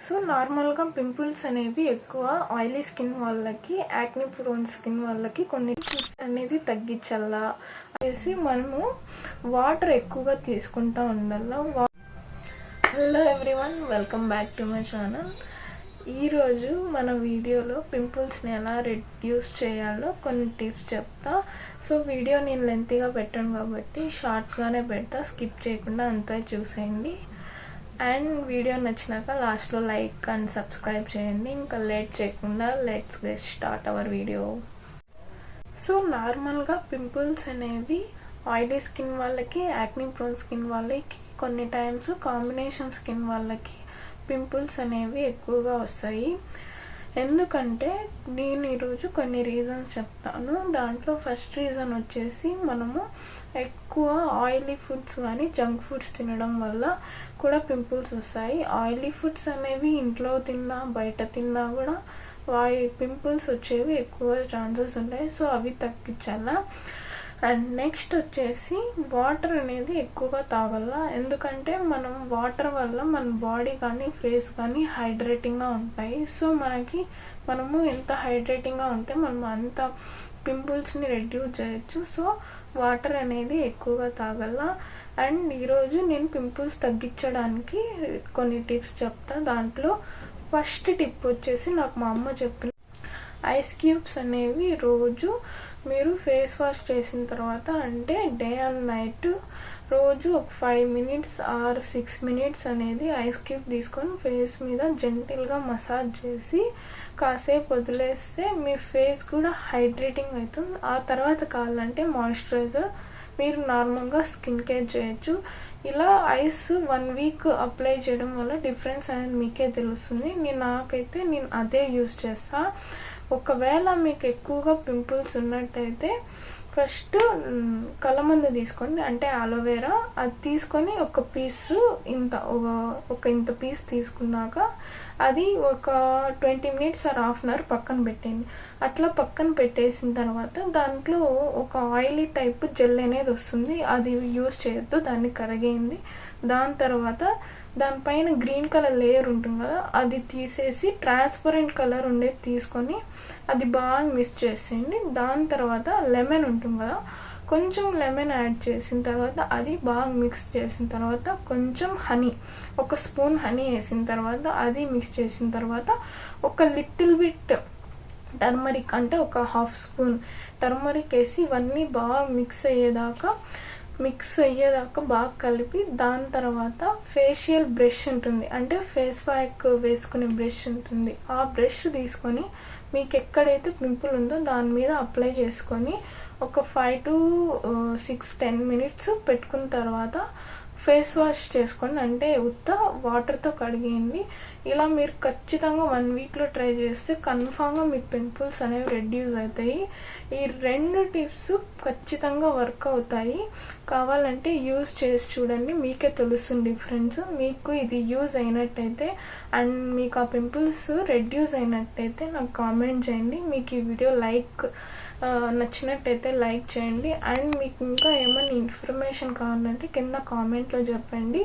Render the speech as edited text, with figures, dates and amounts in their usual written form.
So నార్మల్గా pimples అనేవి ఎక్కువ ఆయిలీ స్కిన్ వాళ్ళకి, యాక్ని ప్రోన్ స్కిన్ వాళ్ళకి కొన్ని టిప్స్ అనేది తగ్గించాలా చేసి మనము వాటర్ ఎక్కువగా తీసుకుంటూ ఉండాలి. Hello everyone, welcome back to my channel. ఈరోజు మన వీడియోలో పింపుల్స్ని ఎలా రెడ్యూస్ చేయాలో కొన్ని టిప్స్ చెప్తా. సో వీడియో నేను లెంతీగా పెట్టాను కాబట్టి షార్ట్గానే పెడతా, స్కిప్ చేయకుండా అంతా చూసేయండి. అండ్ వీడియో నచ్చినాక లాస్ట్లో లైక్ అండ్ సబ్స్క్రైబ్ చేయండి. ఇంకా లేట్ చేయకుండా let's get start our video. So నార్మల్గా పింపుల్స్ అనేవి ఆయిలీ స్కిన్ వాళ్ళకి, యాక్ని ప్రోన్ స్కిన్ వాళ్ళకి, కొన్ని టైమ్స్ కాంబినేషన్ స్కిన్ వాళ్ళకి పింపుల్స్ అనేవి ఎక్కువగా వస్తాయి. ఎందుకంటే నేను ఈరోజు కొన్ని రీజన్స్ చెప్తాను. దాంట్లో ఫస్ట్ రీజన్ వచ్చేసి మనము ఎక్కువ ఆయిలీ ఫుడ్స్ కానీ జంక్ ఫుడ్స్ తినడం వల్ల కూడా పింపుల్స్ వస్తాయి. ఆయిలీ ఫుడ్స్ అనేవి ఇంట్లో తిన్నా బయట తిన్నా కూడా పింపుల్స్ వచ్చేవి ఎక్కువ ఛాన్సెస్ ఉంటాయి. సో అవి తగ్గించాలా. అండ్ నెక్స్ట్ వచ్చేసి వాటర్ అనేది ఎక్కువగా తాగాల. ఎందుకంటే మనం వాటర్ వల్ల మన బాడీ కానీ ఫేస్ కానీ హైడ్రేటింగ్గా ఉంటాయి. సో మనము ఎంత హైడ్రేటింగ్గా ఉంటే మనం అంత పింపుల్స్ని రెడ్యూస్ చేయొచ్చు. సో వాటర్ అనేది ఎక్కువగా తాగాల. అండ్ ఈరోజు నేను పింపుల్స్ తగ్గించడానికి కొన్ని టిప్స్ చెప్తా. దాంట్లో ఫస్ట్ టిప్ వచ్చేసి నాకు మా అమ్మ చెప్పిన ఐస్ క్యూబ్స్ అనేవి రోజు మీరు ఫేస్ వాష్ చేసిన తర్వాత, అంటే డే అండ్ నైట్ రోజు ఒక 5 minutes ఆర్ 6 minutes అనేది ఐస్ క్యూబ్ తీసుకొని ఫేస్ మీద జెంటిల్గా మసాజ్ చేసి కాసేపు వదిలేస్తే మీ ఫేస్ కూడా హైడ్రేటింగ్ అవుతుంది. ఆ తర్వాత కావాలంటే మాయిశ్చరైజర్ మీరు నార్మల్గా స్కిన్ కేర్ చేయొచ్చు. ఇలా ఐస్ 1 week అప్లై చేయడం వల్ల డిఫరెన్స్ అనేది మీకే తెలుస్తుంది. నాకైతే నేను అదే యూజ్ చేస్తా. ఒకవేళ మీకు ఎక్కువగా పింపుల్స్ ఉన్నట్టయితే ఫస్ట్ కలమంద తీసుకోండి, అంటే అలోవెరా. అది తీసుకొని ఒక పీసు ఇంత పీస్ తీసుకున్నాక అది ఒక 20 minutes ఆర్ ½ hour పక్కన పెట్టండి. అట్లా పక్కన పెట్టేసిన తర్వాత దాంట్లో ఒక ఆయిలీ టైప్ జెల్ అనేది వస్తుంది. అది యూజ్ చేయొద్దు, దాన్ని కరిగేయండి. దాని తర్వాత దానిపైన గ్రీన్ కలర్ లేయర్ ఉంటుంది కదా, అది తీసేసి ట్రాన్స్పరెంట్ కలర్ ఉండేది తీసుకొని అది బాగా మిక్స్ చేసేయండి. దాని తర్వాత లెమన్ ఉంటుంది కదా, కొంచెం లెమన్ యాడ్ చేసిన తర్వాత అది బాగా మిక్స్ చేసిన తర్వాత కొంచెం హనీ, 1 spoon హనీ వేసిన తర్వాత అది మిక్స్ చేసిన తర్వాత ఒక లిటిల్ బిట్ టర్మరిక్, అంటే ఒక ½ spoon టర్మరిక్ వేసి ఇవన్నీ బాగా మిక్స్ అయ్యేదాకా బాగా కలిపి, దాని తర్వాత ఫేషియల్ బ్రష్ ఉంటుంది, అంటే ఫేస్ ప్యాక్ వేసుకునే బ్రష్ ఉంటుంది. ఆ బ్రష్ తీసుకొని మీకు ఎక్కడైతే పింపుల్ ఉందో దాని మీద అప్లై చేసుకొని ఒక 5 to 10 minutes పెట్టుకున్న తర్వాత ఫేస్ వాష్ చేసుకోండి, అంటే ఉత్త వాటర్తో కడిగేయండి. ఇలా మీరు ఖచ్చితంగా 1 weekలో ట్రై చేస్తే కన్ఫామ్గా మీ పింపుల్స్ అనేవి రెడ్యూస్ అవుతాయి. ఈ 2 టిప్స్ ఖచ్చితంగా వర్క్ అవుతాయి. కావాలంటే యూజ్ చేసి చూడండి, మీకే తెలుస్తుంది డిఫరెన్స్. మీకు ఇది యూజ్ అయినట్టయితే అండ్ మీకు ఆ పింపుల్స్ రెడ్యూస్ అయినట్టయితే నాకు కామెంట్ చేయండి. మీకు ఈ వీడియో నచ్చినట్టయితే లైక్ చేయండి. అండ్ మీకు ఇంకా ఏమైనా ఇన్ఫర్మేషన్ కావాలంటే కింద కామెంట్లో చెప్పండి.